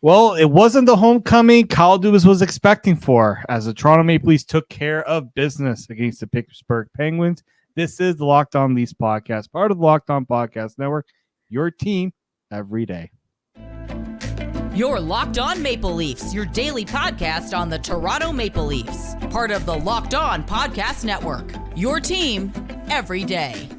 Well, it wasn't the homecoming Kyle Dubas was expecting for, as the Toronto Maple Leafs took care of business against the Pittsburgh Penguins. This is the Locked On Leafs podcast, part of the Locked On Podcast Network, your team every day. You're Locked On Maple Leafs, your daily podcast on the Toronto Maple Leafs, part of the Locked On Podcast Network, your team every day.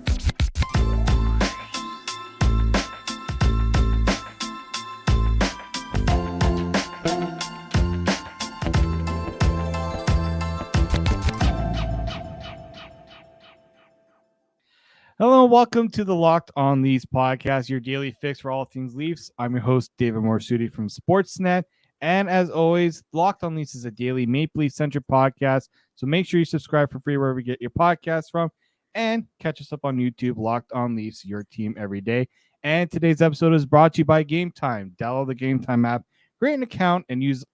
Hello and welcome to the Locked On Leafs podcast, your daily fix for all things Leafs. I'm your host, David Morassutti from Sportsnet. And as always, Locked On Leafs is a daily Maple Leaf-centric podcast. So make sure you subscribe for free wherever you get your podcasts from. And catch us up on YouTube, Locked On Leafs, your team every day. And today's episode is brought to you by Game Time. Download the Game Time app, create an account, and use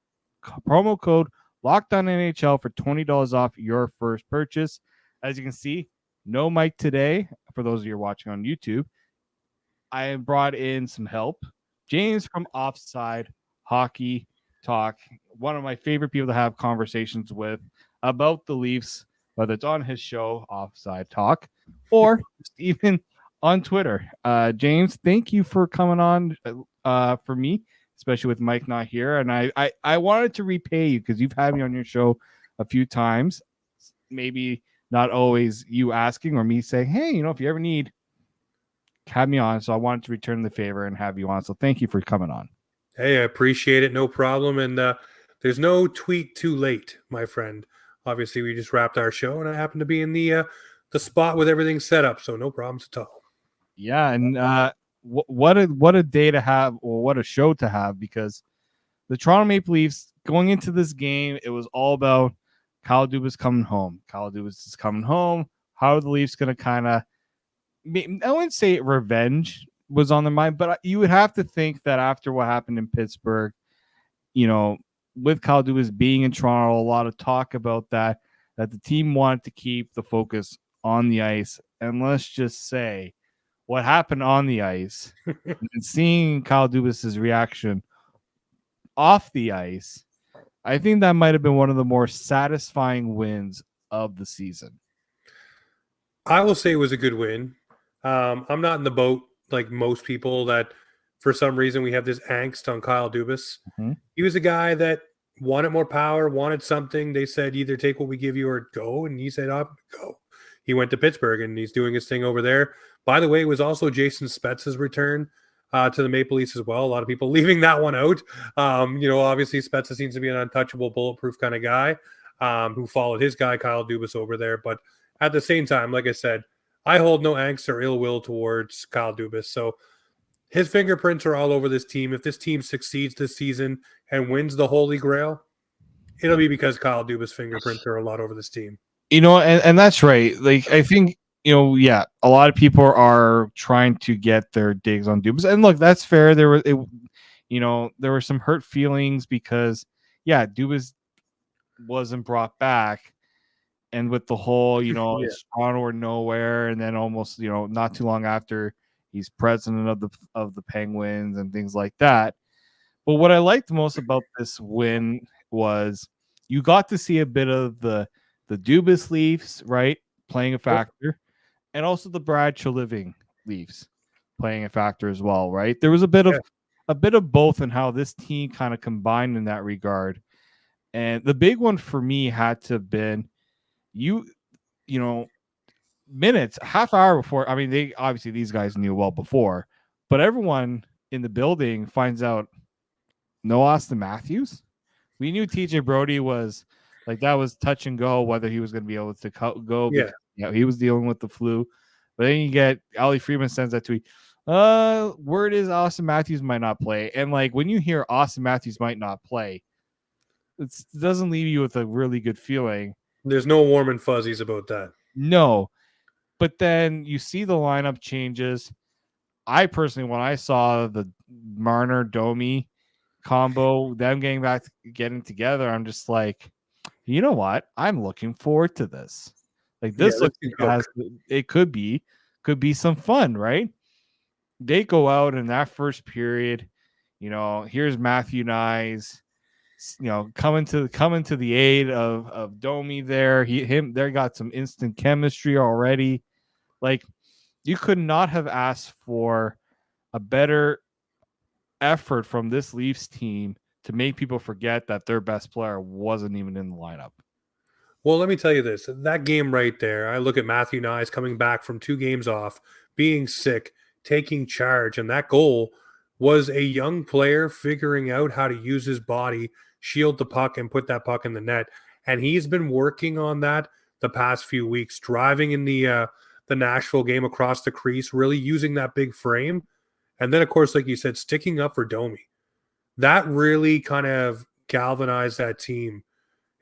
promo code LOCKEDONNHL for $20 off your first purchase. As you can see, no mic today. For those of you watching on YouTube, I brought in some help. James from Offside Hockey Talk, one of my favorite people to have conversations with about the Leafs, whether it's on his show, Offside Talk, or just even on Twitter. James, thank you for coming on for me, especially with Mike not here. And I wanted to repay you because you've had me on your show a few times, maybe not always you asking or me saying, hey, if you ever need, have me on. So I wanted to return the favor and have you on. So thank you for coming on. Hey, I appreciate it. No problem. And there's no tweet too late, my friend. Obviously, we just wrapped our show, and I happen to be in the spot with everything set up. So no problems at all. Yeah, and what a day to have, or what a show to have, because the Toronto Maple Leafs going into this game, it was all about Kyle Dubas coming home. Kyle Dubas is coming home. How are the Leafs going to kind of, I wouldn't say revenge was on their mind, but you would have to think that after what happened in Pittsburgh, with Kyle Dubas being in Toronto, a lot of talk about that the team wanted to keep the focus on the ice. And let's just say what happened on the ice and seeing Kyle Dubas' reaction off the ice, I think that might have been one of the more satisfying wins of the season. I will say it was a good win. I'm not in the boat like most people that for some reason we have this angst on Kyle Dubas. Mm-hmm. He was a guy that wanted more power, wanted something. They said either take what we give you or go. And he said, I'll go. He went to Pittsburgh and he's doing his thing over there. By the way, it was also Jason Spezza's return to the Maple Leafs as well. A lot of people leaving that one out. Obviously Spezza seems to be an untouchable, bulletproof kind of guy who followed his guy, Kyle Dubas, over there. But at the same time, like I said, I hold no angst or ill will towards Kyle Dubas. So his fingerprints are all over this team. If this team succeeds this season and wins the Holy Grail, it'll be because Kyle Dubas' fingerprints are a lot over this team. And that's right. Like, I think, a lot of people are trying to get their digs on Dubas. And look, that's fair. There were some hurt feelings because, Dubas wasn't brought back. And with the whole, it's Toronto or nowhere. And then almost, not too long after, he's president of the Penguins and things like that. But what I liked most about this win was you got to see a bit of the Dubas Leafs, right, playing a factor. And also the Brad Treliving Leafs playing a factor as well, right? There was a bit of both in how this team kind of combined in that regard. And the big one for me had to have been minutes, half hour before. I mean, they obviously these guys knew well before, but everyone in the building finds out no Auston Matthews. We knew T.J. Brodie was like that was touch and go whether he was going to be able to go. Yeah. Because, he was dealing with the flu. But then you get Ali Freeman sends that tweet. Word is Auston Matthews might not play. And like when you hear Auston Matthews might not play, it doesn't leave you with a really good feeling. There's no warm and fuzzies about that. No. But then you see the lineup changes. I personally, when I saw the Marner Domi combo, them getting together, I'm just like, you know what? I'm looking forward to this. Like this looks like it could be some fun, right? They go out in that first period. Here's Matthew Knies, coming to the aid of Domi there. They got some instant chemistry already. Like, you could not have asked for a better effort from this Leafs team to make people forget that their best player wasn't even in the lineup. Well, let me tell you this. That game right there, I look at Matthew Knies coming back from 2 games off, being sick, taking charge, and that goal was a young player figuring out how to use his body, shield the puck, and put that puck in the net. And he's been working on that the past few weeks, driving in the Nashville game across the crease, really using that big frame. And then, of course, like you said, sticking up for Domi. That really kind of galvanized that team.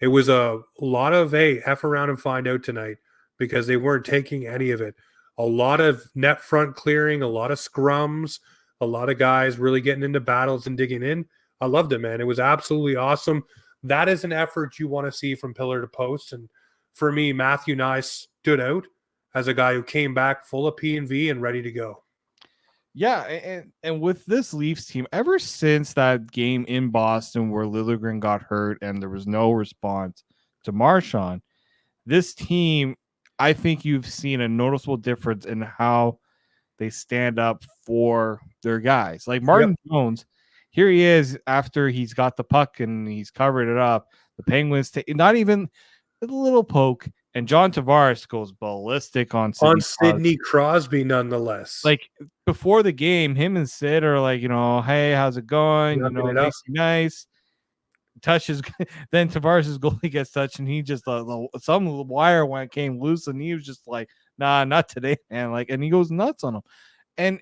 It was a lot of, hey, F around and find out tonight, because they weren't taking any of it. A lot of net front clearing, a lot of scrums, a lot of guys really getting into battles and digging in. I loved it, man. It was absolutely awesome. That is an effort you want to see from pillar to post. And for me, Matthew Knies stood out as a guy who came back full of P&V and ready to go. Yeah, and with this Leafs team, ever since that game in Boston where Liljegren got hurt and there was no response to Marchand, this team, I think you've seen a noticeable difference in how they stand up for their guys. Like Martin Jones, here he is after he's got the puck and he's covered it up. The Penguins, not even a little poke, and John Tavares goes ballistic on Sidney Crosby, nonetheless. Like, before the game, him and Sid are like, hey, how's it going? Makes you nice. Touches, then Tavares' goalie gets touched, and he just some wire came loose, and he was just like, nah, not today, man. Like, and he goes nuts on him.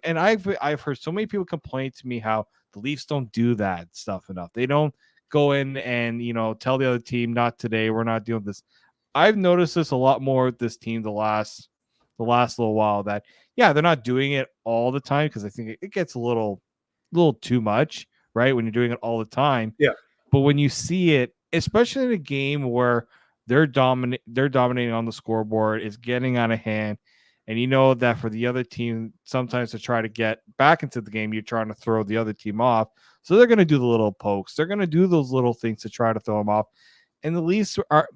And I've heard so many people complain to me how the Leafs don't do that stuff enough. They don't go in and tell the other team, not today, we're not doing this. I've noticed this a lot more with this team the last little while, that they're not doing it all the time, because I think it gets a little too much, right, when you're doing it all the time. Yeah. But when you see it, especially in a game where they're dominating on the scoreboard, it's getting out of hand, and that for the other team, sometimes to try to get back into the game, you're trying to throw the other team off. So they're going to do the little pokes. They're going to do those little things to try to throw them off. And the Leafs are,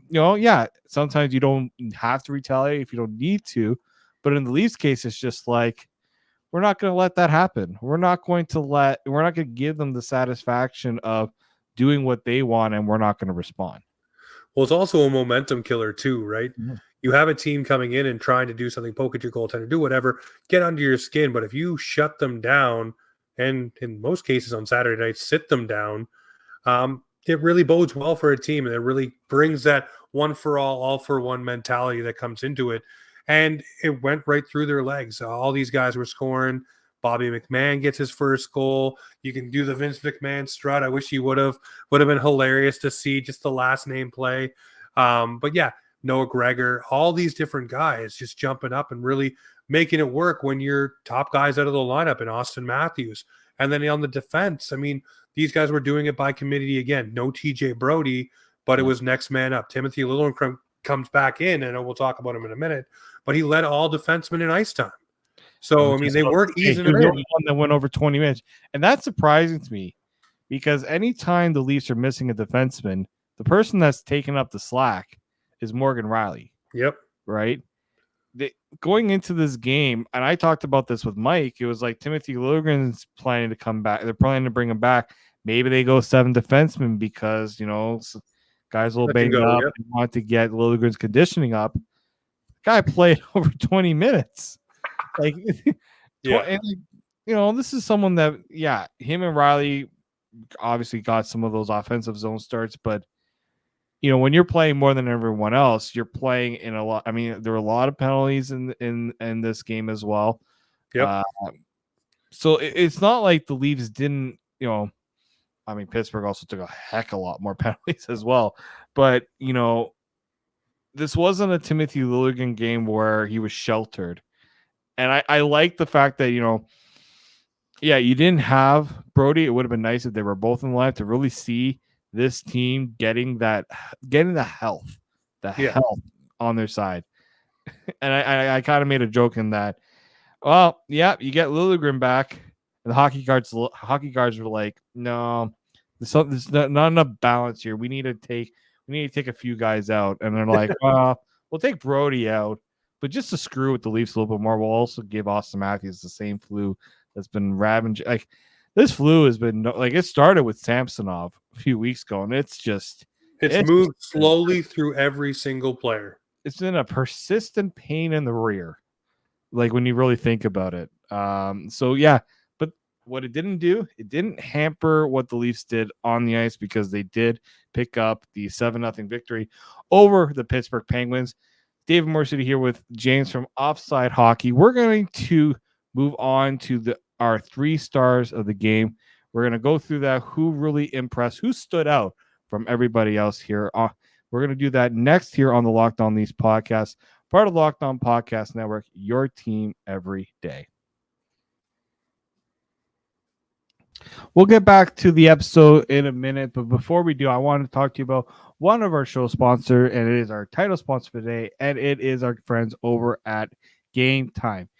sometimes you don't have to retaliate if you don't need to. But in the Leafs case, it's just like, we're not going to let that happen. We're not going to give them the satisfaction of doing what they want, and we're not going to respond. Well, it's also a momentum killer too, right? Mm-hmm. You have a team coming in and trying to do something, poke at your goaltender, do whatever, get under your skin. But if you shut them down, and in most cases on Saturday night, sit them down, it really bodes well for a team, and it really brings that one for all for one mentality that comes into it. And it went right through their legs. All these guys were scoring. Bobby McMahon gets his first goal. You can do the Vince McMahon strut. I wish he would have been hilarious to see just the last name play. But yeah, Noah Gregor, all these different guys just jumping up and really making it work when you're top guys out of the lineup, and Auston Matthews. And then on the defense, I mean, these guys were doing it by committee again. No T.J. Brodie, but it was next man up. Timothy Liljegren comes back in, and we'll talk about him in a minute, but he led all defensemen in ice time. So, I mean, they weren't easing it out. One that went over 20 minutes. And that's surprising to me, because anytime the Leafs are missing a defenseman, the person that's taking up the slack is Morgan Rielly. Yep. Right? Going into this game, and I talked about this with Mike, it was like Timothy Liljegren's planning to come back. They're planning to bring him back. Maybe they go 7 defensemen because, guys a little banged up and want to get Liljegren's conditioning up. Guy played over 20 minutes. Like, and, this is someone that, him and Rielly obviously got some of those offensive zone starts, but when you're playing more than everyone else, you're playing in a lot. I mean, there were a lot of penalties in this game as well. Yep. So it's not like the Leafs didn't, I mean, Pittsburgh also took a heck of a lot more penalties as well. But, this wasn't a Timothy Liljegren game where he was sheltered. And I like the fact that, you didn't have Brodie. It would have been nice if they were both in the line to really see this team getting the health on their side. And I kind of made a joke in that, well, you get Liljegren back, and The hockey guards were like, no, there's not enough balance here. We need to take a few guys out. And they're like, well, we'll take Brodie out, but just to screw with the Leafs a little bit more, we'll also give Auston Matthews the same flu that's been ravaging. Like, this flu has been like, it started with Samsonov a few weeks ago, and it's moved slowly through every single player. It's been a persistent pain in the rear, like when you really think about it. So yeah, but what it didn't hamper what the Leafs did on the ice, because they did pick up the 7-0 victory over the Pittsburgh Penguins. David Morassutti here with James from Offside Hockey. We're going to move on to our 3 stars of the game. We're going to go through that, who really impressed, who stood out from everybody else here. We're going to do that next here on the Locked On Leafs podcast, part of the Locked On Podcast Network, your team every day. We'll get back to the episode in a minute, but before we do, I want to talk to you about one of our show sponsor, and it is our title sponsor for today, and it is our friends over at Game Time.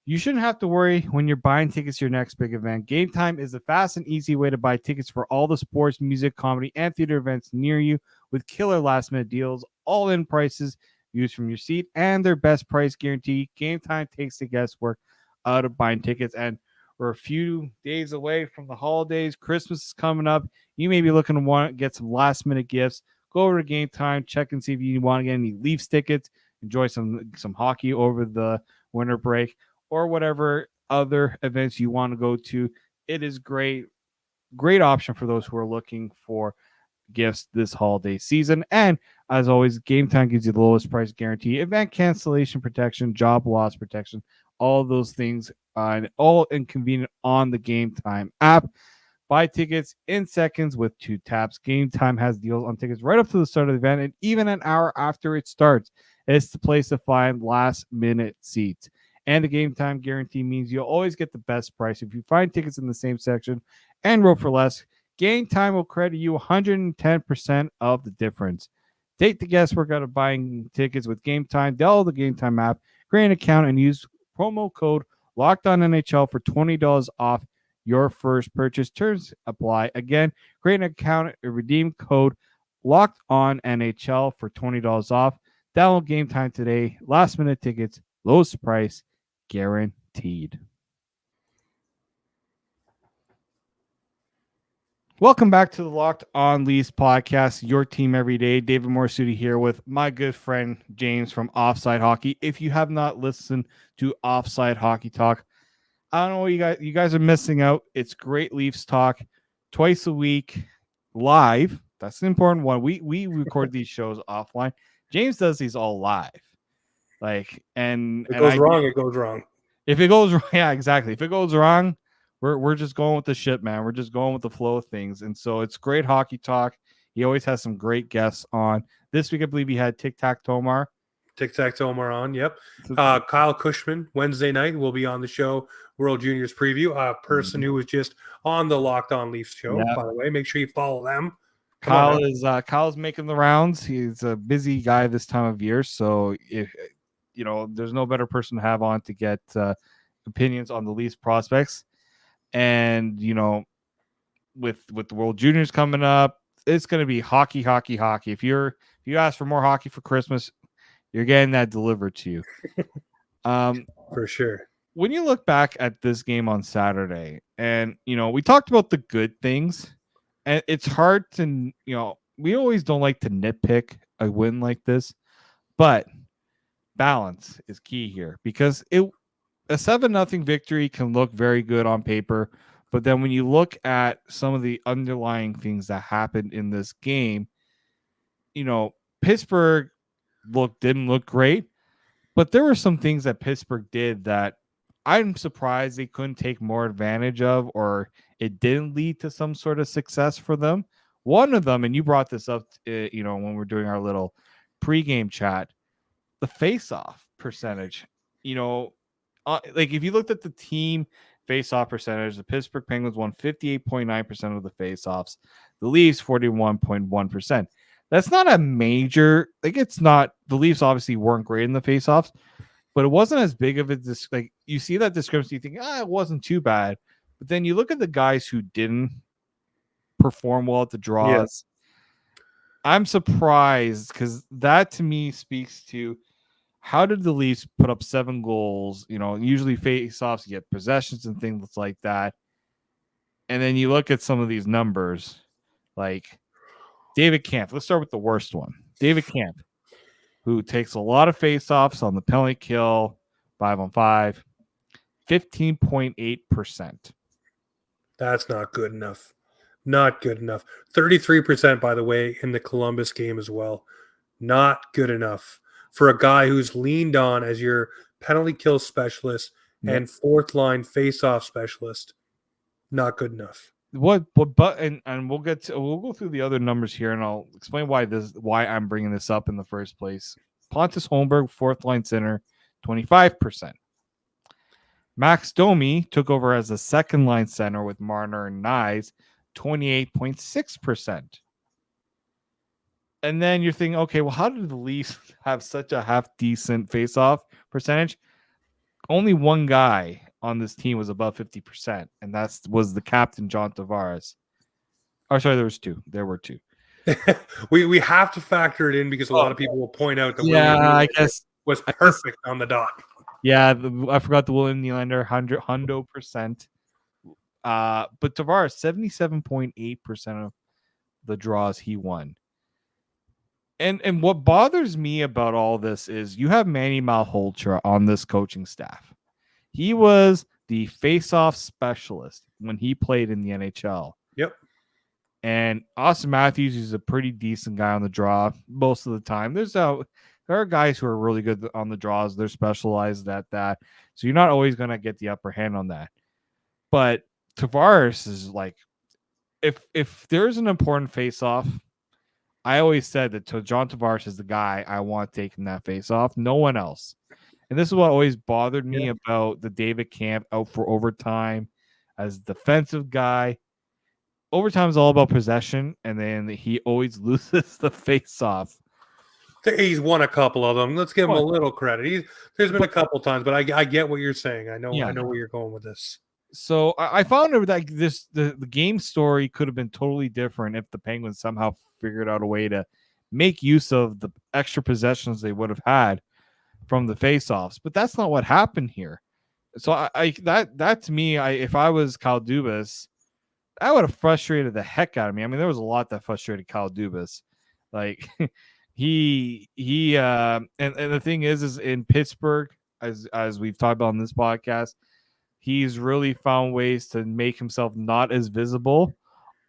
You shouldn't have to worry when you're buying tickets to your next big event. Game Time is the fast and easy way to buy tickets for all the sports, music, comedy, and theater events near you, with killer last-minute deals, all-in prices, views from your seat, and their best price guarantee. Game Time takes the guesswork out of buying tickets, and we're a few days away from the holidays. Christmas is coming up. You may be looking to want to get some last-minute gifts. Go over to Game Time, check and see if you want to get any Leafs tickets, enjoy some hockey over the winter break, or whatever other events you want to go to. It is great option for those who are looking for gifts this holiday season. And as always, Game Time gives you the lowest price guarantee, event cancellation protection, job loss protection, all of those things, and all inconvenient on the Game Time app. Buy tickets in seconds with 2 taps. Game Time has deals on tickets right up to the start of the event and even an hour after it starts. It's the place to find last-minute seats. And the Game Time guarantee means you'll always get the best price. If you find tickets in the same section and row for less, Game Time will credit you 110% of the difference. Take the guesswork out of buying tickets with Game Time. Download the Game Time app, create an account, and use promo code LOCKEDONNHL for $20 off your first purchase. Terms apply. Again, create an account and redeem code LOCKEDONNHL for $20 off. Download Game Time today. Last minute tickets, lowest price guaranteed. Welcome back to the Locked On Leafs podcast, your team every day. David Morassutti here with my good friend James from Offside Hockey. If you have not listened to Offside Hockey Talk, I don't know what you guys are missing out. It's great Leafs talk twice a week live. That's an important one. We record these shows offline. James does these all live. Like, and it goes wrong, it goes wrong. If it goes wrong, yeah, exactly. If it goes wrong, we're just going with the shit, man. We're just going with the flow of things. And so it's great hockey talk. He always has some great guests on. This week, I believe he had Tic Tac Tomar. Tic Tac Tomar on, yep. Kyle Cushman, Wednesday night, will be on the show, World Juniors Preview. A person who was just on the Locked On Leafs show, by the way. Make sure you follow them. Kyle's making the rounds. He's a busy guy this time of year. So if there's no better person to have on to get opinions on the Leafs prospects. And with the World Juniors coming up, it's going to be hockey. If you ask for more hockey for Christmas, you're getting that delivered to you. For sure. When you look back at this game on Saturday, and we talked about the good things, and it's hard to we always don't like to nitpick a win like this, but balance is key here, because a 7-0 victory can look very good on paper, but then when you look at some of the underlying things that happened in this game, Pittsburgh didn't look great, but there were some things that Pittsburgh did that I'm surprised they couldn't take more advantage of, or it didn't lead to some sort of success for them. One of them, and you brought this up, when we're doing our little pregame chat, the face-off percentage. Like if you looked at the team face-off percentage, the Pittsburgh Penguins won 58.9% of the face-offs. The Leafs 41.1%. That's not a major, it's not, the Leafs obviously weren't great in the face-offs, but it wasn't as big of a, like you see that discrepancy, you think, it wasn't too bad. But then you look at the guys who didn't perform well at the draws. Yeah. I'm surprised because that to me speaks to how did the Leafs put up 7 goals? Usually face-offs, you get possessions and things like that. And then you look at some of these numbers, like David Kampf. Let's start with the worst one. David Kampf, who takes a lot of face-offs on the penalty kill, 5-on-5, 15.8%. That's not good enough. Not good enough. 33%, by the way, in the Columbus game as well. Not good enough for a guy who's leaned on as your penalty kill specialist and fourth line face-off specialist. Not good enough. And we'll go through the other numbers here, and I'll explain why I'm bringing this up in the first place. Pontus Holmberg, fourth line center, 25%. Max Domi took over as a second line center with Marner and Knies, 28.6%. And then you're thinking, okay, well, how did the Leafs have such a half decent face-off percentage? Only one guy on this team was above 50%, and that was the captain, John Tavares. Oh, sorry, there were two. we have to factor it in because a lot of people will point out that I guess was perfect on the dot. Yeah, I forgot the William Nylander 100%. But Tavares 77.8% of the draws he won. And what bothers me about all this is you have Manny Malhotra on this coaching staff. He was the face-off specialist when he played in the NHL. Yep. And Auston Matthews is a pretty decent guy on the draw most of the time. There are guys who are really good on the draws. They're specialized at that. So you're not always going to get the upper hand on that. But Tavares is like, if there's an important face-off, I always said that John Tavares is the guy I want taking that face-off. No one else. And this is what always bothered me about the David Kampf out for overtime as defensive guy. Overtime is all about possession, and then he always loses the face-off. He's won a couple of them. Let's give him a little credit. There's been a couple times, but I get what you're saying. I know where you're going with this. So I found it like the game story could have been totally different if the Penguins somehow figured out a way to make use of the extra possessions they would have had from the faceoffs, but that's not what happened here. So that to me, if I was Kyle Dubas, that would have frustrated the heck out of me. I mean, there was a lot that frustrated Kyle Dubas. Like he and the thing is in Pittsburgh, as we've talked about on this podcast, he's really found ways to make himself not as visible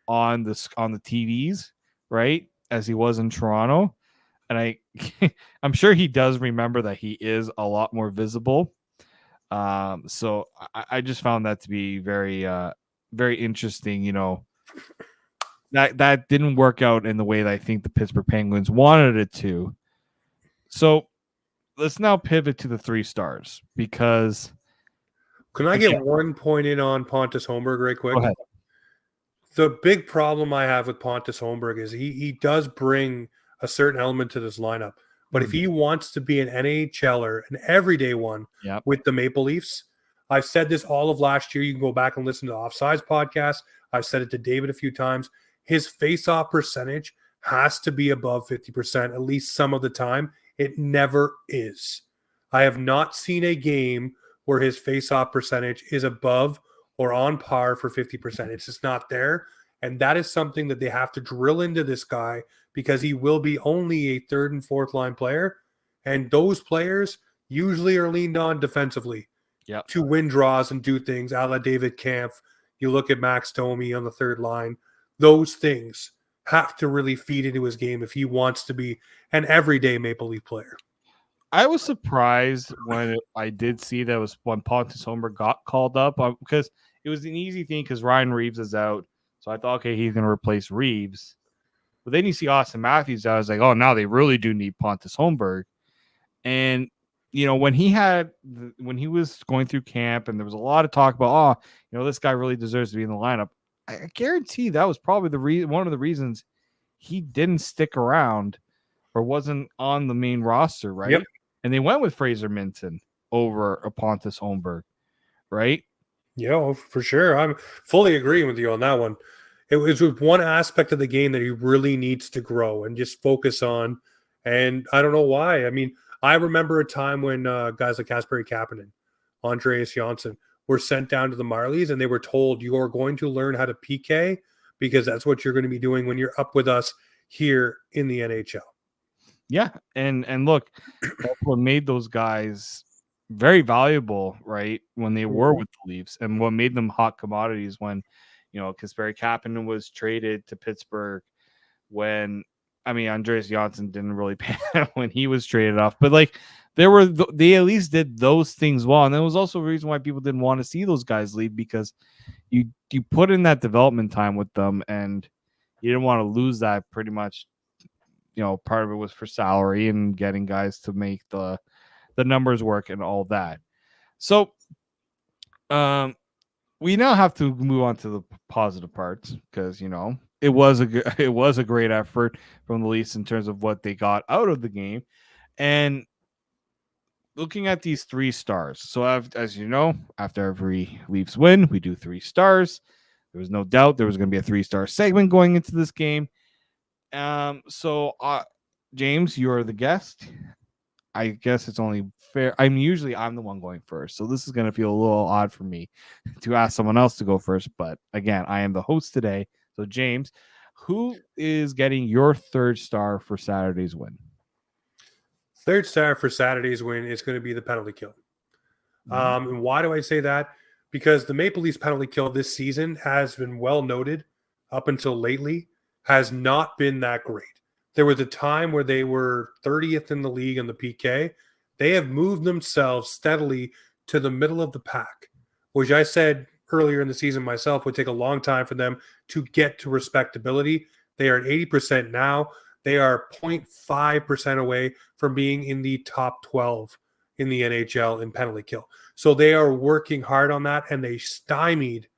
on the TVs, right, as he was in Toronto. And I'm sure he does remember that he is a lot more visible. So I just found that to be very, very interesting. That didn't work out in the way that I think the Pittsburgh Penguins wanted it to. So let's now pivot to the 3 stars because. Can I get one point in on Pontus Holmberg right quick? Go ahead. The big problem I have with Pontus Holmberg is he does bring a certain element to this lineup. But if he wants to be an NHLer, an everyday one with the Maple Leafs, I've said this all of last year. You can go back and listen to the Offsides podcast. I've said it to David a few times. His face-off percentage has to be above 50% at least some of the time. It never is. I have not seen a game where his face-off percentage is above or on par for 50%. It's just not there. And that is something that they have to drill into this guy because he will be only a third and fourth line player. And those players usually are leaned on defensively to win draws and do things a la David Kampf. You look at Max Domi on the third line. Those things have to really feed into his game if he wants to be an everyday Maple Leaf player. I was surprised when I did see that was when Pontus Holmberg got called up because it was an easy thing because Ryan Reeves is out. So I thought, okay, he's going to replace Reeves. But then you see Auston Matthews. I was like, oh, now they really do need Pontus Holmberg. And, when he was going through camp and there was a lot of talk about, this guy really deserves to be in the lineup. I guarantee that was probably one of the reasons he didn't stick around or wasn't on the main roster, right? Yep. And they went with Fraser Minton over Pontus Holmberg, right? Yeah, for sure. I'm fully agreeing with you on that one. It was one aspect of the game that he really needs to grow and just focus on. And I don't know why. I mean, I remember a time when guys like Kasperi Kapanen, Andreas Janssen were sent down to the Marlies and they were told, you're going to learn how to PK because that's what you're going to be doing when you're up with us here in the NHL. Yeah, and look, that's what made those guys very valuable, right? When they were with the Leafs, and what made them hot commodities when, Kasperi Kapanen was traded to Pittsburgh. When Andreas Janssen didn't really pan out when he was traded off, but like they at least did those things well, and that was also a reason why people didn't want to see those guys leave, because you put in that development time with them, and you didn't want to lose that pretty much. Part of it was for salary and getting guys to make the numbers work and all that. So, we now have to move on to the positive parts, because it was a great effort from the Leafs in terms of what they got out of the game, and looking at these 3 stars. So, as you know, after every Leafs win, we do 3 stars. There was no doubt there was going to be a 3-star segment going into this game. So James, you're the guest. I guess it's only fair. I'm the one going first, so this is going to feel a little odd for me to ask someone else to go first. But again, I am the host today. So James, who is getting your 3rd star for Saturday's win? 3rd star for Saturday's win is going to be the penalty kill. And why do I say that? Because the Maple Leafs penalty kill this season has been well noted up until lately. Has not been that great. There was a time where they were 30th in the league on the PK. They have moved themselves steadily to the middle of the pack, which I said earlier in the season myself would take a long time for them to get to respectability. They are at 80% now. They are 0.5% away from being in the top 12 in the NHL in penalty kill. So they are working hard on that, and they stymied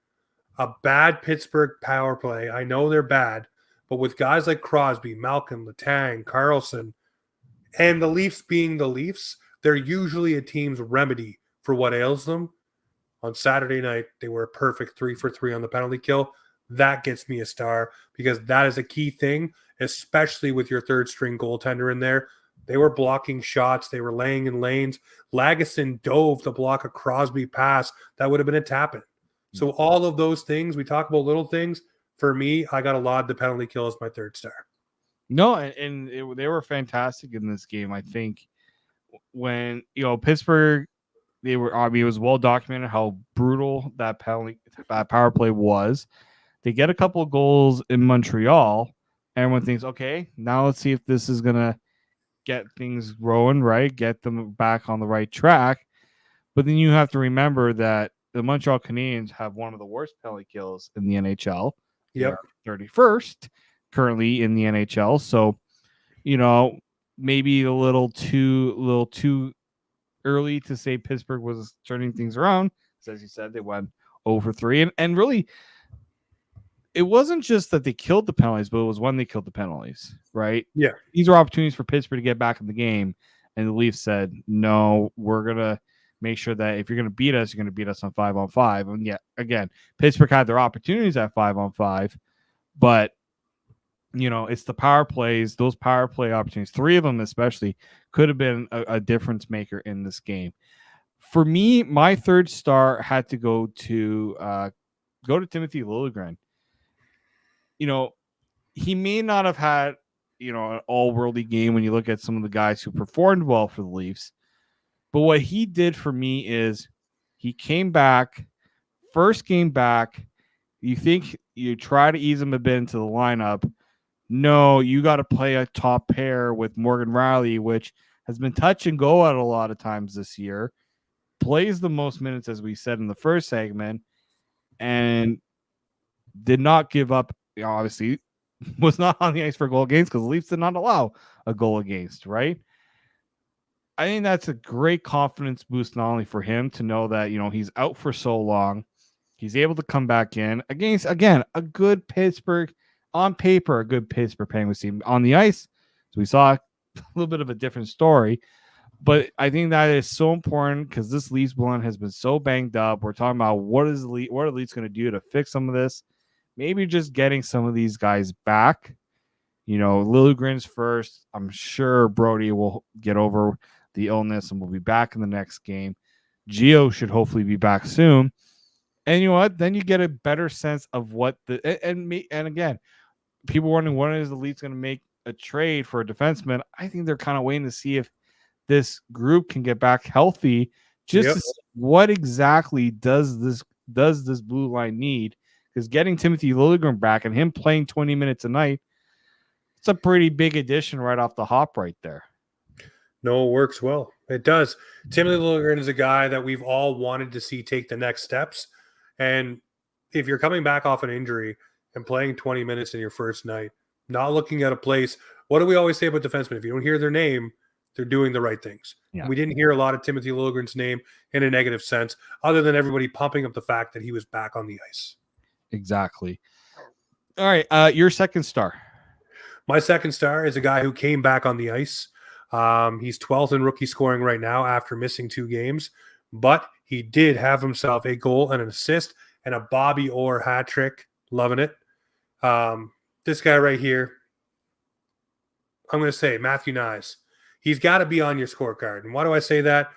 a bad Pittsburgh power play. I know they're bad, but with guys like Crosby, Malkin, Letang, Carlson, and the Leafs being the Leafs, they're usually a team's remedy for what ails them. On Saturday night, they were a perfect 3 for 3 on the penalty kill. That gets me a star, because that is a key thing, especially with your 3rd-string goaltender in there. They were blocking shots. They were laying in lanes. Lagesson dove to block a Crosby pass. That would have been a tap-in. So all of those things, we talk about little things. For me, I got to laud the penalty kill as my 3rd star. No, they were fantastic in this game. I think when Pittsburgh, it was well documented how brutal that power play was. They get a couple of goals in Montreal. Everyone thinks, okay, now let's see if this is gonna get things rolling, right? Get them back on the right track. But then you have to remember that the Montreal Canadiens have one of the worst penalty kills in the NHL. Yep. 31st currently in the NHL. So, maybe a little too early to say Pittsburgh was turning things around. As you said, they went 0 for 3. And really, it wasn't just that they killed the penalties, but it was when they killed the penalties, right? Yeah. These were opportunities for Pittsburgh to get back in the game. And the Leafs said, no, we're going to make sure that if you're going to beat us, you're going to beat us on 5-on-5. And yeah, again, Pittsburgh had their opportunities at 5-on-5, but it's the power plays, those power play opportunities, 3 of them especially, could have been a difference maker in this game. For me, my 3rd star had to go to Timothy Liljegren. He may not have had an all-worldy game when you look at some of the guys who performed well for the Leafs. But what he did for me is he came back, first game back. You think you try to ease him a bit into the lineup. No, you got to play a top pair with Morgan Rielly, which has been touch and go at a lot of times this year. Plays the most minutes, as we said in the first segment, and did not give up. Obviously, was not on the ice for a goal against, because the Leafs did not allow a goal against, right? I think that's a great confidence boost, not only for him to know that, he's out for so long. He's able to come back in against, again, a good Pittsburgh, on paper, a good Pittsburgh Penguins team. On the ice, so we saw a little bit of a different story. But I think that is so important because this Leafs blend has been so banged up. We're talking about what are the Leafs going to do to fix some of this? Maybe just getting some of these guys back. Liljegren's first. I'm sure Brodie will get over the illness and will be back in the next game. Gio should hopefully be back soon. And you know what? Then you get a better sense of what and again, people wondering when is the Leafs going to make a trade for a defenseman. I think they're kind of waiting to see if this group can get back healthy. To see what exactly does this blue line need? Because getting Timothy Liljegren back and him playing 20 minutes a night, it's a pretty big addition right off the hop right there. No, it works well. It does. Timothy Liljegren is a guy that we've all wanted to see take the next steps. And if you're coming back off an injury and playing 20 minutes in your first night, not looking at a place, what do we always say about defensemen? If you don't hear their name, they're doing the right things. Yeah. We didn't hear a lot of Timothy Liljegren's name in a negative sense, other than everybody pumping up the fact that he was back on the ice. Exactly. All right. Your second star. My second star is a guy who came back on the ice. He's 12th in rookie scoring right now after missing 2 games, but he did have himself a goal and an assist and a Bobby Orr hat trick. Loving it. This guy right here, I'm going to say Matthew Knies. He's got to be on your scorecard. And why do I say that?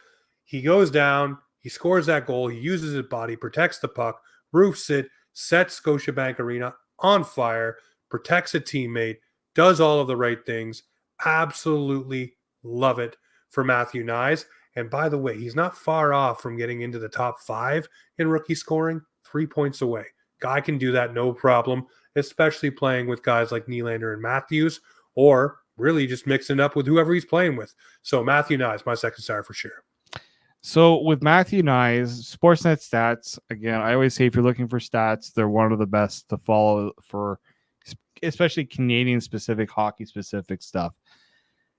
He goes down, he scores that goal, he uses his body, protects the puck, roofs it, sets Scotiabank Arena on fire, protects a teammate, does all of the right things. Absolutely love it for Matthew Knies. And by the way, he's not far off from getting into the top 5 in rookie scoring, 3 points away. Guy can do that no problem, especially playing with guys like Nylander and Matthews, or really just mixing up with whoever he's playing with. So Matthew Knies, my second star for sure. So with Matthew Knies, Sportsnet stats, again, I always say if you're looking for stats, they're one of the best to follow for especially Canadian-specific, hockey-specific stuff.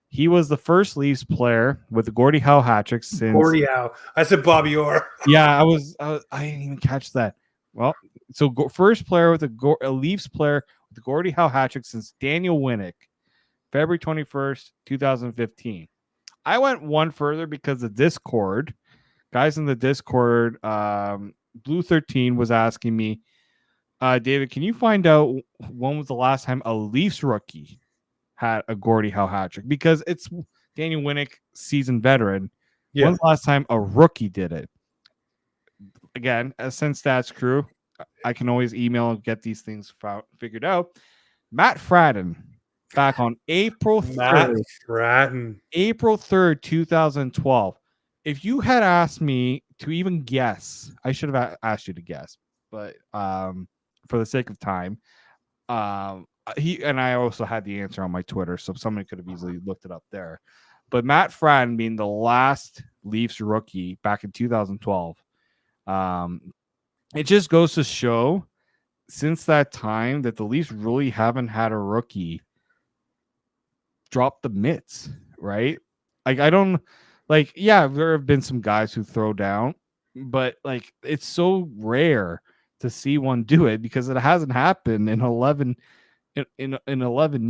He was the first Leafs player with the Gordie Howe hat trick since... Gordie Howe. I said Bobby Orr. Yeah, I didn't even catch that. Well, so first player with a Leafs player with the Gordie Howe hat trick since Daniel Winnick, February 21st, 2015. I went one further because the Discord, guys in the Discord, Blue 13 was asking me, David, can you find out when was the last time a Leafs rookie had a Gordie Howe hat trick? Because it's Daniel Winnick, seasoned veteran. Yeah. When's the last time a rookie did it? Again, as Send Stats crew, I can always email and get these things figured out. Matt Fratton, back on April 3rd, 2012. If you had asked me to even guess, I should have asked you to guess, but for the sake of time, I also had the answer on my Twitter, so somebody could have easily looked it up there. But Matt Fratton being the last Leafs rookie back in 2012, it just goes to show since that time that the Leafs really haven't had a rookie drop the mitts, right? Like, I don't like, yeah, there have been some guys who throw down, but like, it's so rare to see one do it because it hasn't happened in 11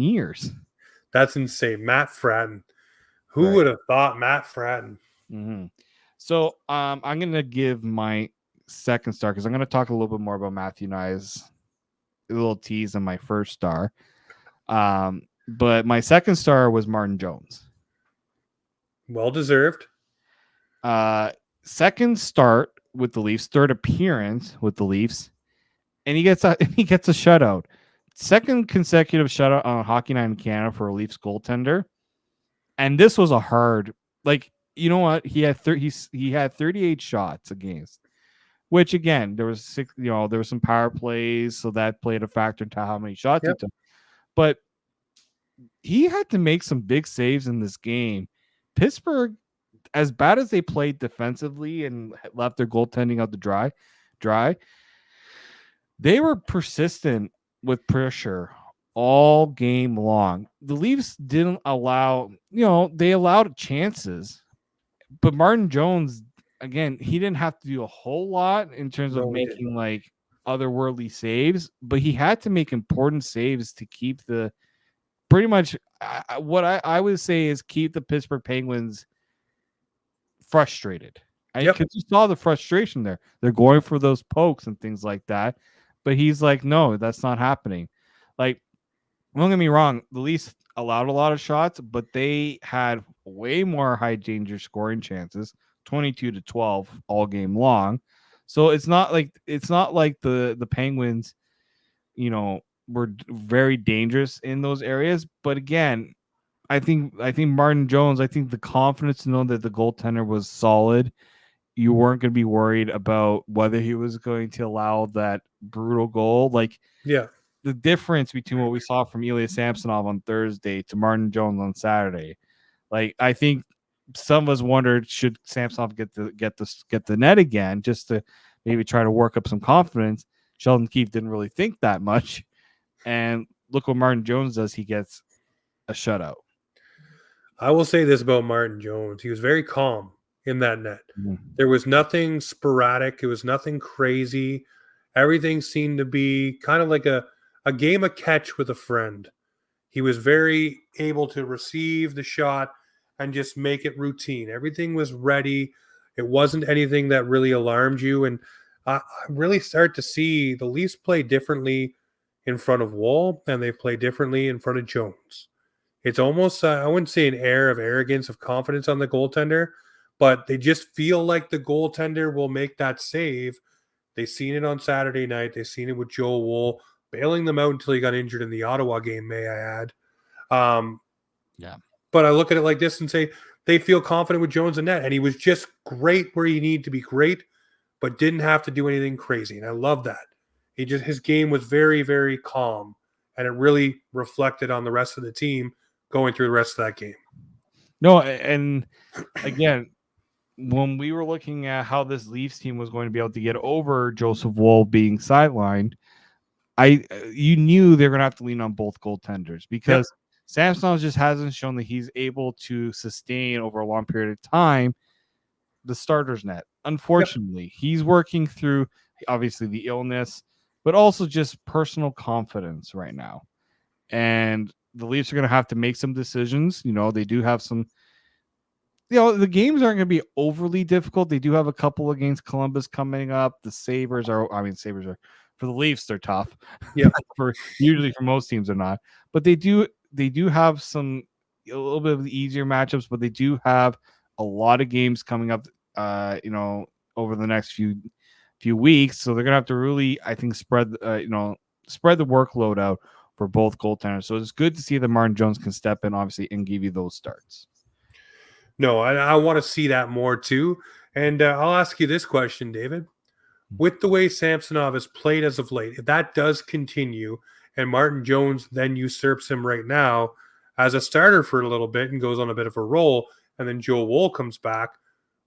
years. That's insane. Matt Fratton. Who would have thought Matt Fratton? Mm-hmm. So I'm going to give my second star because I'm going to talk a little bit more about Matthew Knies, a little tease on my first star. But my second star was Martin Jones. Well deserved. Second start with the Leafs, third appearance with the Leafs, and he gets a shutout. Second consecutive shutout on Hockey Night in Canada for a Leafs goaltender. And this was a hard, like, you know what? He had 38 shots against, which again, there was there were some power plays, so that played a factor into how many shots he took. But he had to make some big saves in this game. Pittsburgh, as bad as they played defensively and left their goaltending out to dry, they were persistent with pressure all game long. The Leafs didn't allow, they allowed chances, but Martin Jones, again, he didn't have to do a whole lot in terms of making like otherworldly saves, but he had to make important saves to keep pretty much what I would say is keep the Pittsburgh Penguins frustrated. Yep. Because you saw the frustration there. They're going for those pokes and things like that. But he's like, no, that's not happening. Like, don't get me wrong, the Leafs allowed a lot of shots, but they had way more high danger scoring chances, 22-12 all game long. So it's not like the Penguins, were very dangerous in those areas. But again, I think Martin Jones, I think the confidence to know that the goaltender was solid. You weren't going to be worried about whether he was going to allow that brutal goal. Like, Yeah. the difference between what we saw from Ilya Samsonov on Thursday to Martin Jones on Saturday. Like, I think some of us wondered, should Samsonov get the net again, just to maybe try to work up some confidence. Sheldon Keefe didn't really think that much. And look what Martin Jones does. He gets a shutout. I will say this about Martin Jones. He was very calm in that net. Mm-hmm. There was nothing sporadic. It was nothing crazy. Everything seemed to be kind of like a game of catch with a friend. He was very able to receive the shot and just make it routine. Everything was ready. It wasn't anything that really alarmed you. And I really start to see the Leafs play differently in front of Woll, and they play differently in front of Jones. It's almost, I wouldn't say an air of arrogance, of confidence on the goaltender, but they just feel like the goaltender will make that save. They seen it on Saturday night. They seen it with Joel Woll, bailing them out until he got injured in the Ottawa game, may I add. Yeah. But I look at it like this and say they feel confident with Jones and net, and he was just great where he needed to be great, but didn't have to do anything crazy. And I love that. His game was very, very calm, and it really reflected on the rest of the team going through the rest of that game. No, and again, when we were looking at how this Leafs team was going to be able to get over Joseph Woll being sidelined, you knew they're going to have to lean on both goaltenders, because Samsonov just hasn't shown that he's able to sustain over a long period of time the starter's net. Unfortunately, he's working through obviously the illness, but also just personal confidence right now. And the Leafs are going to have to make some decisions. They do have some, the games aren't going to be overly difficult. They do have a couple against Columbus coming up. The Sabres are for the Leafs, they're tough. Yeah. Usually for most teams they're not, but they do have a little bit of the easier matchups, but they do have a lot of games coming up, over the next few weeks. So they're going to have to really, I think, spread the workload out for both goaltenders. So it's good to see that Martin Jones can step in, obviously, and give you those starts. No, I want to see that more too. And I'll ask you this question, David. With the way Samsonov has played as of late, if that does continue and Martin Jones then usurps him right now as a starter for a little bit and goes on a bit of a roll, and then Joe Woll comes back,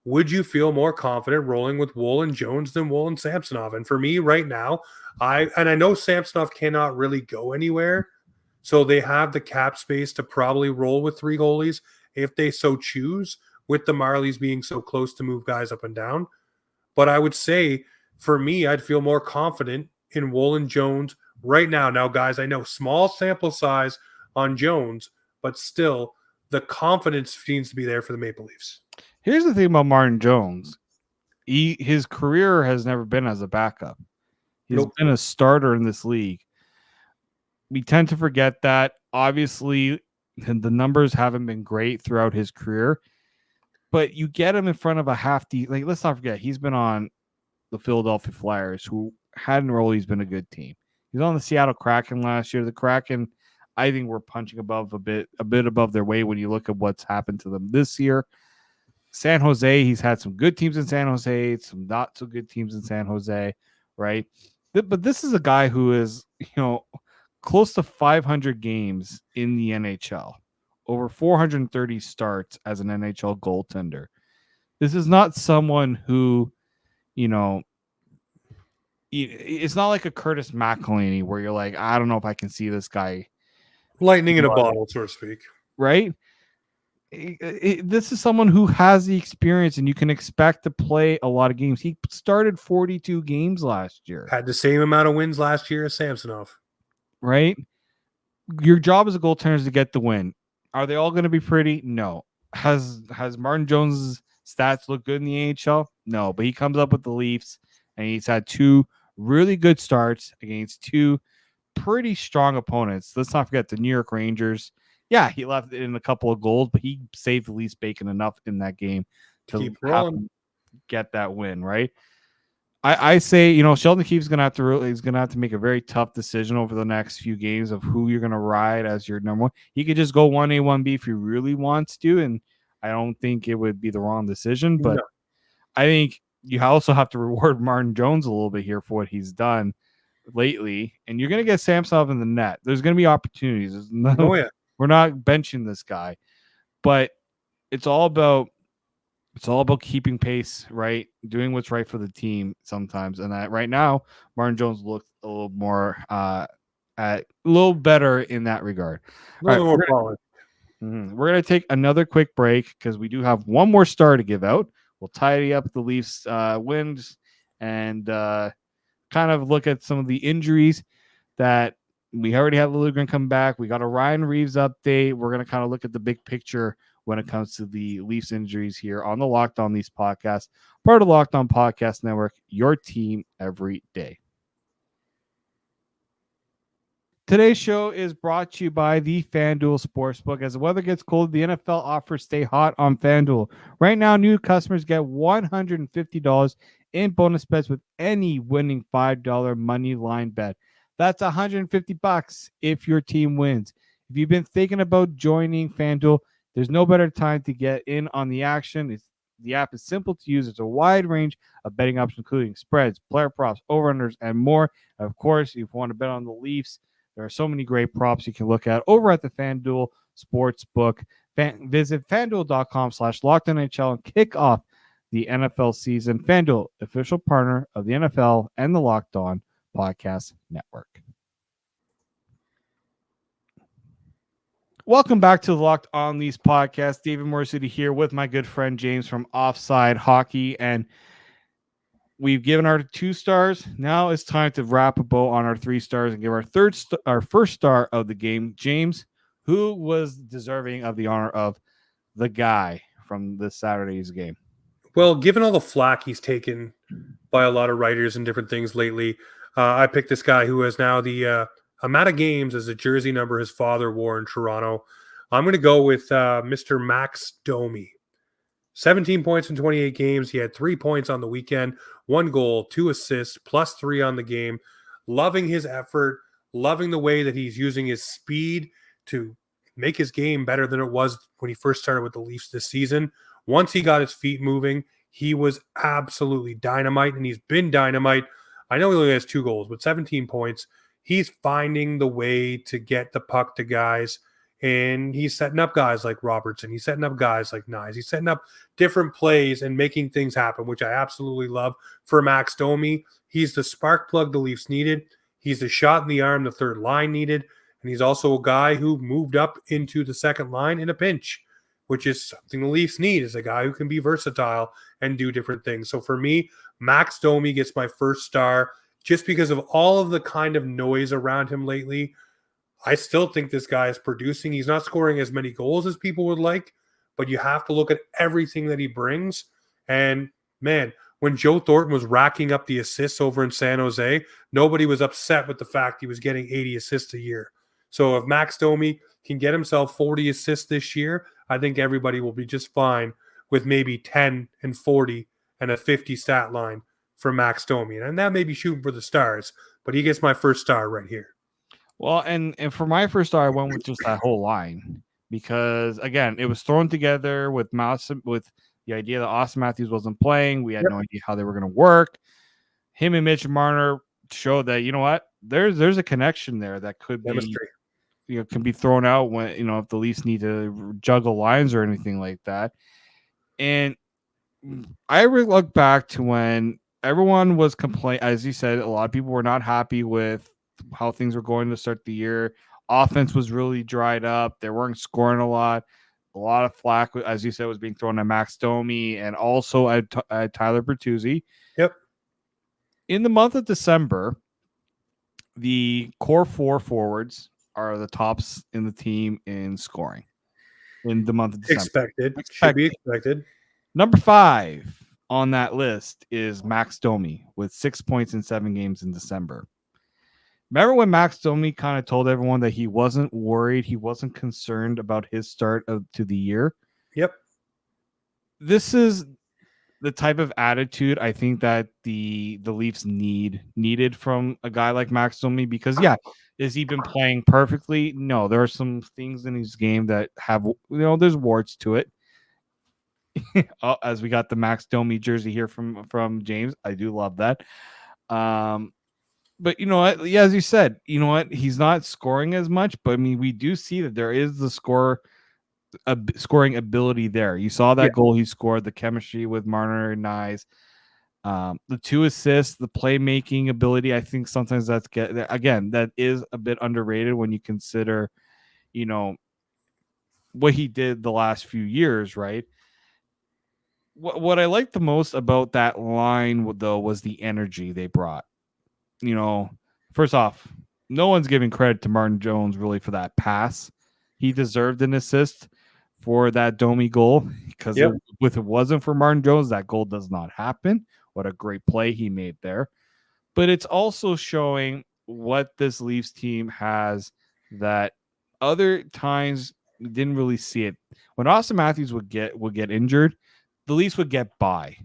would you feel more confident rolling with Woll and Jones than Woll and Samsonov? And for me right now, I know Samsonov cannot really go anywhere, so they have the cap space to probably roll with three goalies if they so choose, with the Marlies being so close to move guys up and down. But I would say, for me, I'd feel more confident in Woll and Jones right now. Now, guys, I know small sample size on Jones, but still the confidence seems to be there for the Maple Leafs. Here's the thing about Martin Jones. His career has never been as a backup. He's been a starter in this league. We tend to forget that. Obviously, the numbers haven't been great throughout his career, but you get him in front of a let's not forget, he's been on the Philadelphia Flyers, who hadn't always been a good team. He was on the Seattle Kraken last year. The Kraken, I think, were punching above a bit above their weight when you look at what's happened to them this year. San Jose, he's had some good teams in San Jose, some not so good teams in San Jose, right? But this is a guy who is, close to 500 games in the NHL, over 430 starts as an NHL goaltender. This is not someone who, it's not like a Curtis McElhinney where you're like, I don't know if I can see this guy. Lightning in a bottle, so to speak. Right? This is someone who has the experience, and you can expect to play a lot of games. He started 42 games last year. Had the same amount of wins last year as Samsonov. Right? Your job as a goaltender is to get the win. Are they all going to be pretty? No. Has Martin Jones' stats look good in the AHL? No, but he comes up with the Leafs, and he's had 2 really good starts against 2 pretty strong opponents. Let's not forget the New York Rangers. Yeah, he left in a couple of goals, but he saved the Leafs bacon enough in that game to Keep rolling. get that win, right? I say, Sheldon Keefe's gonna have to make a very tough decision over the next few games of who you're gonna ride as your number one. He could just go 1A, 1B if he really wants to, and I don't think it would be the wrong decision. But I think you also have to reward Martin Jones a little bit here for what he's done lately, and you're gonna get Samsonov in the net. There's gonna be opportunities. We're not benching this guy, but it's all about keeping pace, right? Doing what's right for the team sometimes. And right now, Martin Jones looks a little more a little better in that regard. We're gonna take another quick break because we do have one more star to give out. We'll tidy up the Leafs wins and kind of look at some of the injuries that we already have. Liljegren come back. We got a Ryan Reeves update. We're gonna kind of look at the big picture when it comes to the Leafs injuries here on the Locked On Leafs podcast, part of the Locked On Podcast Network, your team every day. Today's show is brought to you by the FanDuel Sportsbook. As the weather gets cold, the NFL offers stay hot on FanDuel. Right now, new customers get $150 in bonus bets with any winning $5 money line bet. That's $150 if your team wins. If you've been thinking about joining FanDuel, there's no better time to get in on the action. The app is simple to use. It's a wide range of betting options, including spreads, player props, over-unders, and more. Of course, if you want to bet on the Leafs, there are so many great props you can look at over at the FanDuel Sportsbook. Visit FanDuel.com/LockedOnNHL and kick off the NFL season. FanDuel, official partner of the NFL and the Locked On Podcast Network. Welcome back to the Locked On Leafs podcast. David Morassutti here with my good friend James from Offside Hockey, and we've given our 2 stars. Now it's time to wrap a bow on our 3 stars and give our first star of the game. James, who was deserving of the honor of the guy from this Saturday's game? Well, given all the flack he's taken by a lot of writers and different things lately, I picked this guy who has now the amount of games as a jersey number his father wore in Toronto. I'm going to go with Mr. Max Domi. 17 points in 28 games. He had 3 points on the weekend, 1 goal, 2 assists, plus 3 on the game. Loving his effort, loving the way that he's using his speed to make his game better than it was when he first started with the Leafs this season. Once he got his feet moving, he was absolutely dynamite, and he's been dynamite. I know he only has 2 goals, but 17 points. He's finding the way to get the puck to guys, and he's setting up guys like Robertson. He's setting up guys like Knies. He's setting up different plays and making things happen, which I absolutely love for Max Domi. He's the spark plug the Leafs needed. He's the shot in the arm the third line needed, and he's also a guy who moved up into the second line in a pinch, which is something the Leafs need, is a guy who can be versatile and do different things. So for me, Max Domi gets my first star. Just because of all of the kind of noise around him lately, I still think this guy is producing. He's not scoring as many goals as people would like, but you have to look at everything that he brings. And man, when Joe Thornton was racking up the assists over in San Jose, nobody was upset with the fact he was getting 80 assists a year. So if Max Domi can get himself 40 assists this year, I think everybody will be just fine with maybe 10 and 40 and a 50 stat line for Max Domi. And that may be shooting for the stars, but he gets my first star right here. Well, and for my first star, I went with just that whole line because, again, it was thrown together with the idea that Auston Matthews wasn't playing. We had no idea how they were going to work. Him and Mitch Marner showed that, you know what, there's a connection there that could be, can be thrown out when, if the Leafs need to juggle lines or anything like that. And I look back to when everyone was complaining, as you said, a lot of people were not happy with how things were going to start the year. Offense was really dried up. They weren't scoring a lot. A lot of flack, as you said, was being thrown at Max Domi and also at Tyler Bertuzzi. Yep. In the month of December, the core 4 forwards are the tops in the team in scoring in the month of December. Expected. Should be expected. Number 5 on that list is Max Domi with 6 points in 7 games in December. Remember when Max Domi kind of told everyone that he wasn't worried, he wasn't concerned about his start to the year? Yep. This is the type of attitude I think that the Leafs needed from a guy like Max Domi, because has he been playing perfectly? No, there are some things in his game that have, there's warts to it. As we got the Max Domi jersey here from James, I do love that. But you know what? Yeah, as you said, you know what? He's not scoring as much, but I mean, we do see that there is the scoring ability there. You saw that goal he scored, the chemistry with Marner and Knies, the 2 assists, the playmaking ability. I think sometimes that is a bit underrated when you consider, what he did the last few years, right? What I liked the most about that line, though, was the energy they brought. First off, no one's giving credit to Martin Jones really for that pass. He deserved an assist for that Domi goal, because if it wasn't for Martin Jones, that goal does not happen. What a great play he made there. But it's also showing what this Leafs team has that other times we didn't really see it. When Auston Matthews would get injured, the Leafs would get by.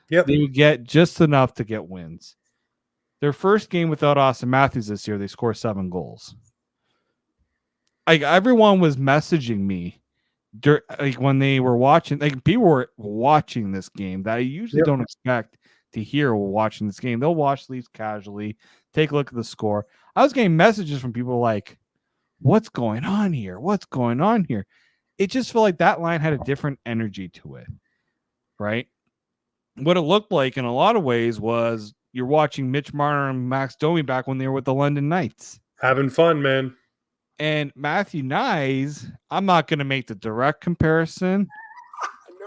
Yep. They would get just enough to get wins. Their first game without Auston Matthews this year, they scored 7 goals. Like, everyone was messaging me when they were watching. Like, people were watching this game that I usually don't expect to hear while watching this game. They'll watch Leafs casually, take a look at the score. I was getting messages from people like, "What's going on here? What's going on here?" It just felt like that line had a different energy to it, right? What it looked like in a lot of ways was you're watching Mitch Marner and Max Domi back when they were with the London Knights. Having fun, man. And Matthew Knies, I'm not going to make the direct comparison.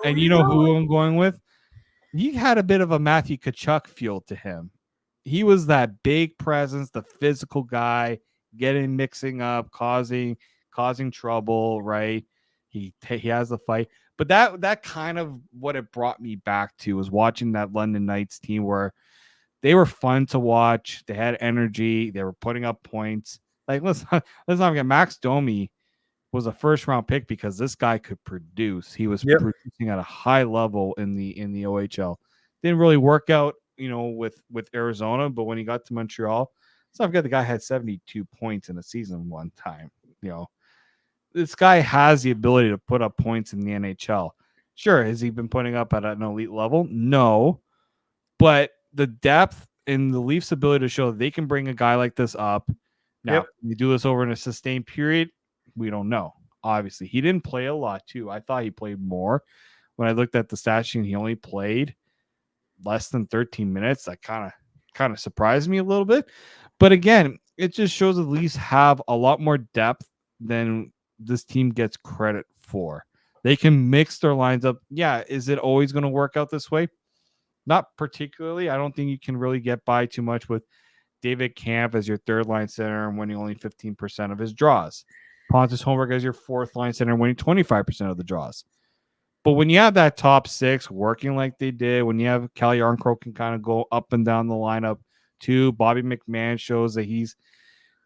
And you know who I'm going with? He had a bit of a Matthew Tkachuk feel to him. He was that big presence, the physical guy, mixing up, causing trouble, right? He has a fight. But that kind of what it brought me back to was watching that London Knights team where they were fun to watch. They had energy. They were putting up points. Like, let's not forget, Max Domi was a first-round pick because this guy could produce. He was producing at a high level in the OHL. Didn't really work out, with Arizona, but when he got to Montreal, let's not forget the guy had 72 points in a season one time. This guy has the ability to put up points in the NHL. Sure, has he been putting up at an elite level? No, but the depth and the Leafs' ability to show that they can bring a guy like this up. Now, you do this over in a sustained period, we don't know. Obviously, he didn't play a lot too. I thought he played more. When I looked at the stat sheet, he only played less than 13 minutes. That kind of surprised me a little bit. But again, it just shows the Leafs have a lot more depth than this team gets credit for. They can mix their lines up. Yeah, is it always going to work out this way? Not particularly. I don't think you can really get by too much with David Kampf as your third line center and winning only 15% of his draws. Pontus Holmberg as your fourth line center winning 25% of the draws. But when you have that top 6 working like they did, when you have Cal Yarncroke can kind of go up and down the lineup too, Bobby McMahon shows that he's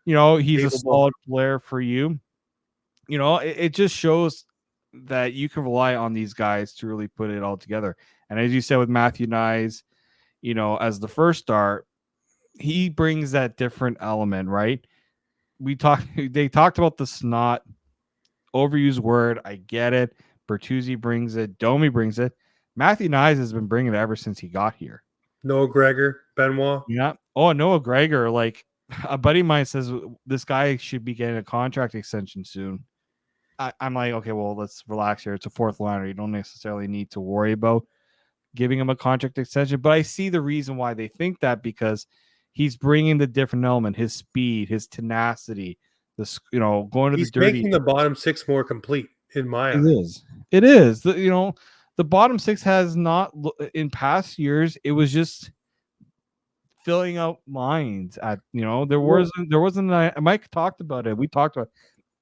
a solid player for you. It just shows that you can rely on these guys to really put it all together. And as you said with Matthew Knies, as the first star, he brings that different element, right? They talked about the snot, overused word. I get it. Bertuzzi brings it. Domi brings it. Matthew Knies has been bringing it ever since he got here. Noah Gregor, Benoit. Yeah. Oh, Noah Gregor. Like, a buddy of mine says this guy should be getting a contract extension soon. I'm like, okay, well, let's relax here. It's a fourth liner. You don't necessarily need to worry about giving him a contract extension. But I see the reason why they think that, because he's bringing the different element, his speed, his tenacity, going to he's the dirty. He's making the bottom 6 more complete in my eyes. It is. The bottom 6 has not, in past years, it was just filling out lines there wasn't Mike talked about it. We talked about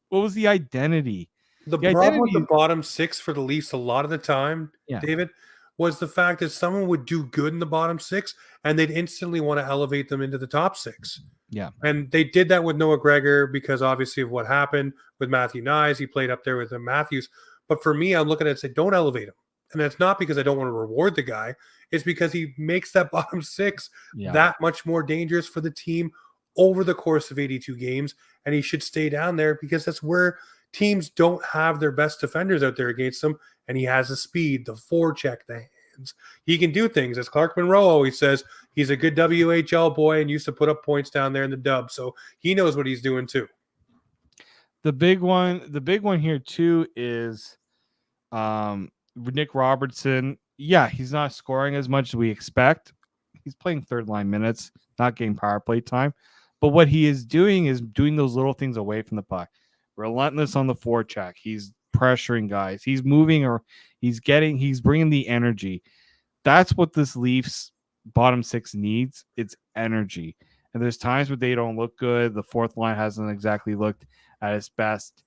what was the identity. The problem with the bottom 6 for the Leafs a lot of the time, David, was the fact that someone would do good in the bottom six and they'd instantly want to elevate them into the top six. Yeah. And they did that with Noah Gregor because obviously of what happened with Matthew Knies. He played up there with Matthews. But for me, I'm looking at it and say, don't elevate him. And that's not because I don't want to reward the guy. It's because he makes that bottom six that much more dangerous for the team over the course of 82 games. And he should stay down there because that's where teams don't have their best defenders out there against them. And he has the speed, the forecheck, the hands. He can do things. As Clark Monroe always says, he's a good WHL boy and used to put up points down there in the dub. So he knows what he's doing too. The big one here too is Nick Robertson. Yeah, he's not scoring as much as we expect. He's playing third line minutes, not getting power play time. But what he is doing those little things away from the puck. Relentless on the forecheck. He's pressuring guys. He's moving, or he's bringing the energy. That's what this Leafs bottom six needs. It's energy. And there's times where they don't look good. The fourth line hasn't exactly looked at its best.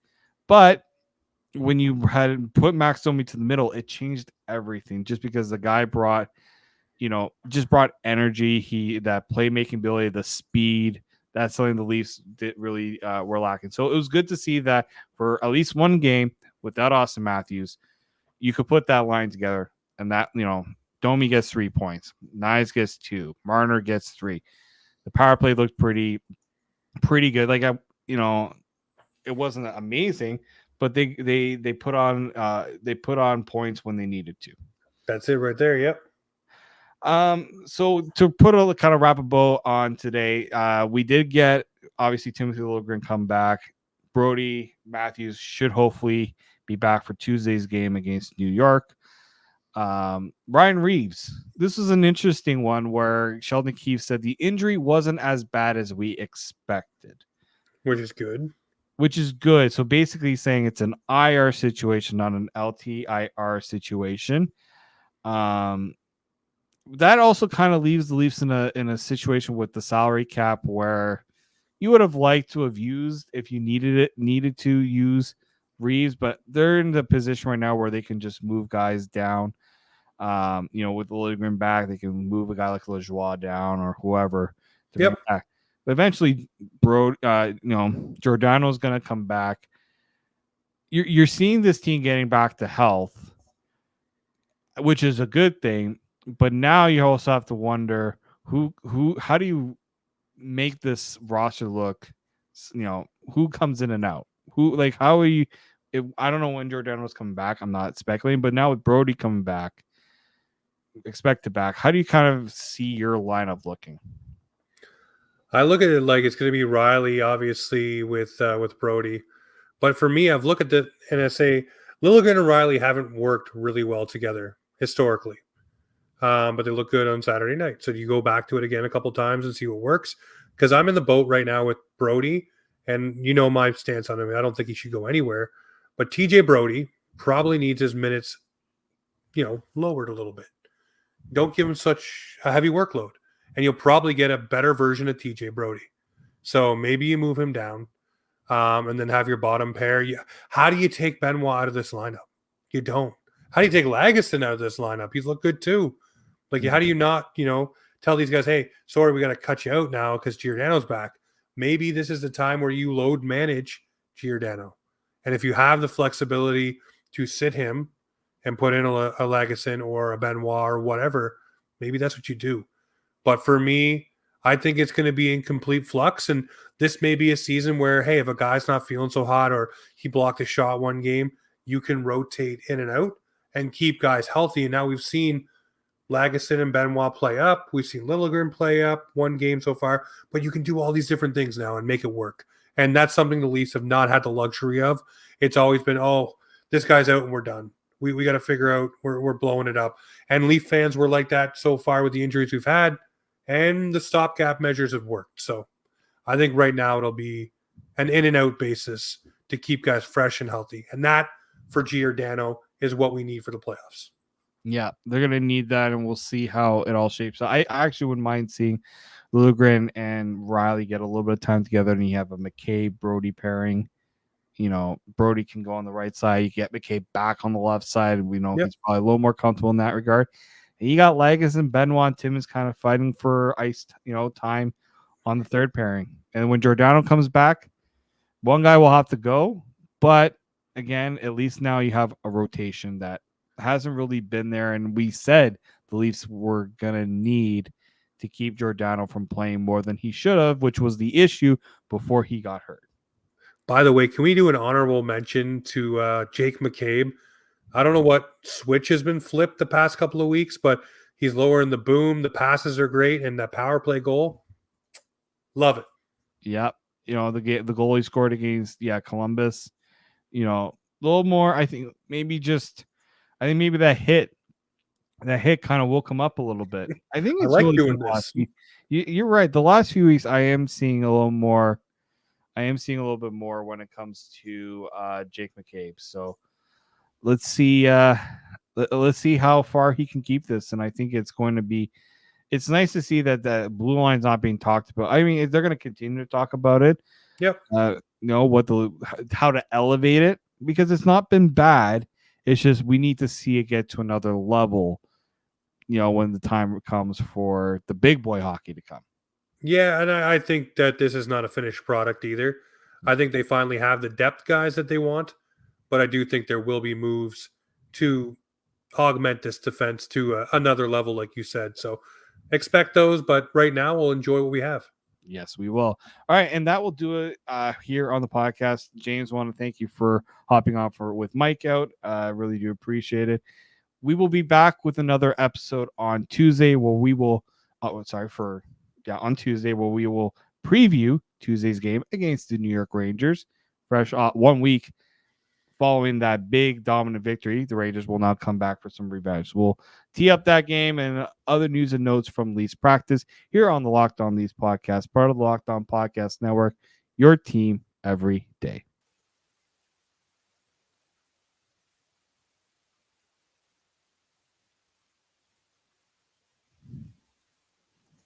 But when you had put Max Domi to the middle, it changed everything just because the guy brought energy. That playmaking ability, the speed, that's something the Leafs did really were lacking. So it was good to see that for at least one game without Auston Matthews, you could put that line together and that, Domi gets 3 points. Knies gets 2. Marner gets 3. The power play looked pretty good. Like, it wasn't amazing, but they put on points when they needed to. That's it right there. Yep. So to put a kind of wrap a bow on today, we did get obviously Timothy Liljegren come back. Brodie Matthews should hopefully be back for Tuesday's game against New York. Ryan Reeves. This was an interesting one where Sheldon Keefe said the injury wasn't as bad as we expected, which is good. So basically saying it's an IR situation, not an LTIR situation. That also kind of leaves the Leafs in a situation with the salary cap where you would have liked to have used, if you needed to use Reeves, but they're in the position right now where they can just move guys down. With the Liljegren back, they can move a guy like Lajoie down or whoever. Yep. Back. But eventually, Giordano's going to come back. You're seeing this team getting back to health, which is a good thing. But now you also have to wonder how do you make this roster look? Who comes in and out? How are you? I don't know when Giordano's coming back. I'm not speculating, but now with Brodie coming back, expected back, how do you kind of see your lineup looking? I look at it like it's going to be Riley, obviously, with Brodie. But for me, I've looked at it and I say Liljegren and Riley haven't worked really well together historically. But they look good on Saturday night. So you go back to it again a couple times and see what works. Because I'm in the boat right now with Brodie, and my stance on him. I don't think he should go anywhere. But T.J. Brodie probably needs his minutes, lowered a little bit. Don't give him such a heavy workload. And you'll probably get a better version of T.J. Brodie. So maybe you move him down and then have your bottom pair. How do you take Benoit out of this lineup? You don't. How do you take Lagesson out of this lineup? He's looked good too. Like, how do you not, tell these guys, hey, sorry, we got to cut you out now because Giordano's back. Maybe this is the time where you load manage Giordano. And if you have the flexibility to sit him and put in a Lagesson or a Benoit or whatever, maybe that's what you do. But for me, I think it's going to be in complete flux. And this may be a season where, hey, if a guy's not feeling so hot or he blocked a shot one game, you can rotate in and out and keep guys healthy. And now we've seen Lagesson and Benoit play up. We've seen Liljegren play up one game so far. But you can do all these different things now and make it work. And that's something the Leafs have not had the luxury of. It's always been, oh, this guy's out and we're done. We got to figure out we're blowing it up. And Leaf fans were like that so far with the injuries we've had. And the stopgap measures have worked. So I think right now it'll be an in and out basis to keep guys fresh and healthy. And that for Giordano is what we need for the playoffs. Yeah, they're going to need that, and we'll see how it all shapes. I actually wouldn't mind seeing Liljegren and Riley get a little bit of time together, and you have a McCabe-Brodie pairing. Brodie can go on the right side. You get McCabe back on the left side. We know Yep. he's probably a little more comfortable in that regard. And you got Legas and Benoit. Tim is kind of fighting for ice, time on the third pairing. And when Giordano comes back, one guy will have to go. But again, at least now you have a rotation that hasn't really been there. And we said the Leafs were going to need to keep Giordano from playing more than he should have, which was the issue before he got hurt. By the way, can we do an honorable mention to Jake McCabe? I don't know what switch has been flipped the past couple of weeks, but he's lowering the boom. The passes are great, and that power play goal, love it. Yep. The goal he scored against Columbus, a little more. I think maybe that hit kind of woke him up a little bit. I think it's really doing this. You're right. The last few weeks, I am seeing a little more. I am seeing a little bit more when it comes to Jake McCabe. So let's see. Let's see how far he can keep this. And I think it's going to be. It's nice to see that the blue line's not being talked about. I mean, they're going to continue to talk about it. Yep. How to elevate it, because it's not been bad. It's just we need to see it get to another level. When the time comes for the big boy hockey to come. Yeah, and I think that this is not a finished product either. I think they finally have the depth guys that they want, but I do think there will be moves to augment this defense to another level, like you said. So expect those, but right now we'll enjoy what we have. Yes, we will. All right, and that will do it here on the podcast. James, I want to thank you for hopping on with Mike out. I really do appreciate it. We will be back with another episode on Tuesday where we will on Tuesday where we will preview Tuesday's game against the New York Rangers. Fresh 1 week following that big dominant victory, the Rangers will now come back for some revenge. We'll tee up that game and other news and notes from Leafs practice here on the Locked On Leafs podcast, part of the Locked On Podcast Network, your team every day.